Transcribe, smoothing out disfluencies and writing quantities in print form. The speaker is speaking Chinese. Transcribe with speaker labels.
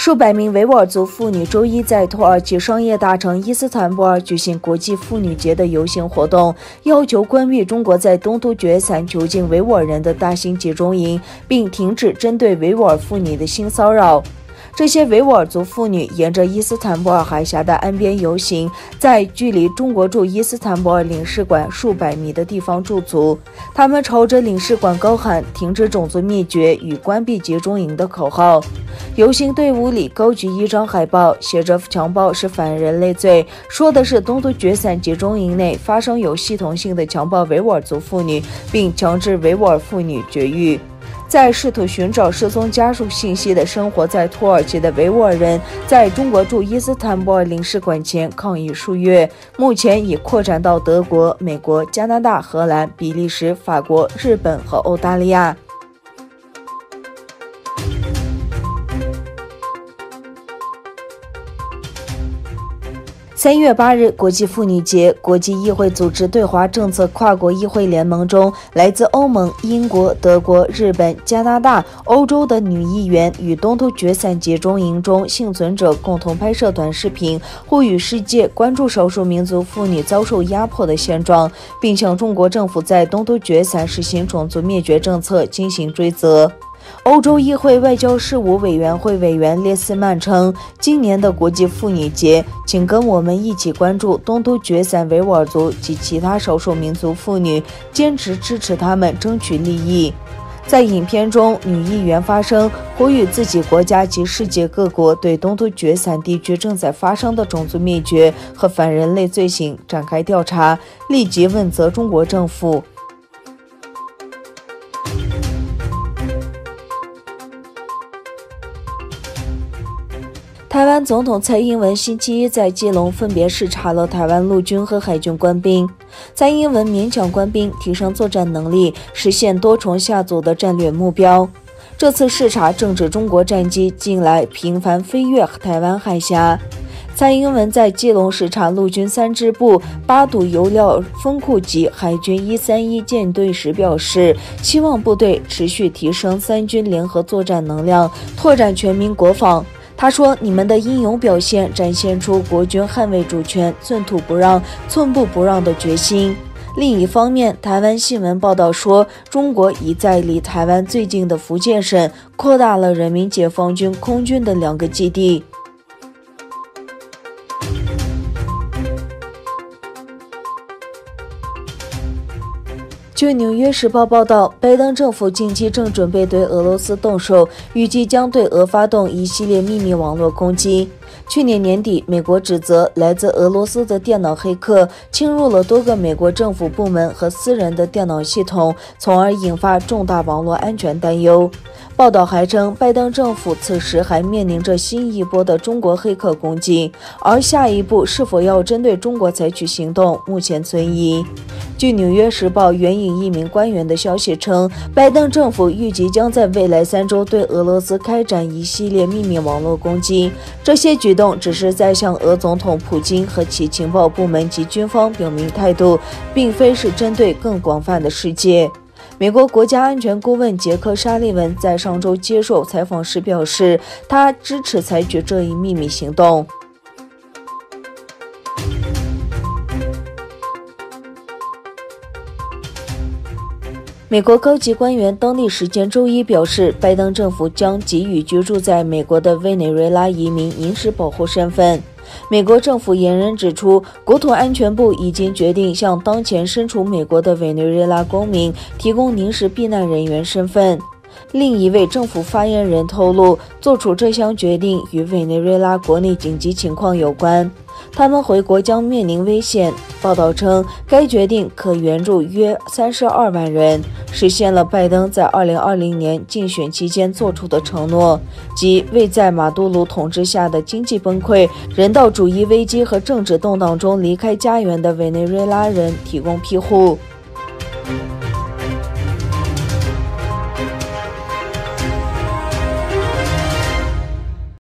Speaker 1: 数百名维吾尔族妇女周一在土耳其商业大城伊斯坦布尔举行国际妇女节的游行活动，要求关闭中国在东突厥散囚禁维吾尔人的大型集中营，并停止针对维吾尔妇女的性骚扰。这些维吾尔族妇女沿着伊斯坦布尔海峡的岸边游行，在距离中国驻伊斯坦布尔领事馆数百米的地方驻足。他们朝着领事馆高喊“停止种族灭绝与关闭集中营”的口号。游行队伍里高举一张海报，写着“强暴是反人类罪”，说的是东突厥散集中营内发生有系统性的强暴维吾尔族妇女，并强制维吾尔妇女绝育。在试图寻找失踪家属信息的生活在土耳其的维吾尔人，在中国驻伊斯坦布尔领事馆前抗议数月，目前已扩展到德国、美国、加拿大、荷兰、比利时、法国、日本和澳大利亚。3月8日，国际妇女节，国际议会组织对华政策跨国议会联盟中，来自欧盟、英国、德国、日本、加拿大、欧洲的女议员与东突厥散集中营中幸存者共同拍摄短视频，呼吁世界关注少数民族妇女遭受压迫的现状，并向中国政府在东突厥散实行种族灭绝政策进行追责。欧洲议会外交事务委员会委员列斯曼称，今年的国际妇女节，请跟我们一起关注东突厥散维吾尔族及其他少数民族妇女，坚持支持他们争取利益。在影片中，女议员发声，呼吁自己国家及世界各国对东突厥散地区正在发生的种族灭绝和反人类罪行展开调查，立即问责中国政府。台湾总统蔡英文星期一在基隆分别视察了台湾陆军和海军官兵。蔡英文勉强官兵提升作战能力，实现多重下组的战略目标。这次视察正值中国战机近来频繁飞越台湾海峡。蔡英文在基隆视察陆军3支部8堵油料丰库及海军131舰队时表示，希望部队持续提升3军联合作战能量，拓展全民国防。他说：“你们的英勇表现展现出国军捍卫主权、寸土不让、寸步不让的决心。”另一方面，台湾新闻报道说，中国已在离台湾最近的福建省扩大了人民解放军空军的2个基地。据《纽约时报》报道，拜登政府近期正准备对俄罗斯动手，预计将对俄发动一系列秘密网络攻击。去年年底，美国指责来自俄罗斯的电脑黑客侵入了多个美国政府部门和私人的电脑系统，从而引发重大网络安全担忧。报道还称，拜登政府此时还面临着新一波的中国黑客攻击，而下一步是否要针对中国采取行动，目前存疑。据《纽约时报》援引一名官员的消息称，拜登政府预计将在未来3周对俄罗斯开展一系列秘密网络攻击。这些举动只是在向俄总统普京和其情报部门及军方表明态度，并非是针对更广泛的世界。美国国家安全顾问杰克·沙利文在上周接受采访时表示，他支持采取这一秘密行动。美国高级官员当地时间周一表示，拜登政府将给予居住在美国的委内瑞拉移民临时保护身份。美国政府言人指出，国土安全部已经决定向当前身处美国的委内瑞拉公民提供临时避难人员身份。另一位政府发言人透露，做出这项决定与委内瑞拉国内紧急情况有关，他们回国将面临危险。报道称，该决定可援助约32万人，实现了拜登在2020年竞选期间做出的承诺，即为在马杜罗统治下的经济崩溃、人道主义危机和政治动荡中离开家园的委内瑞拉人提供庇护。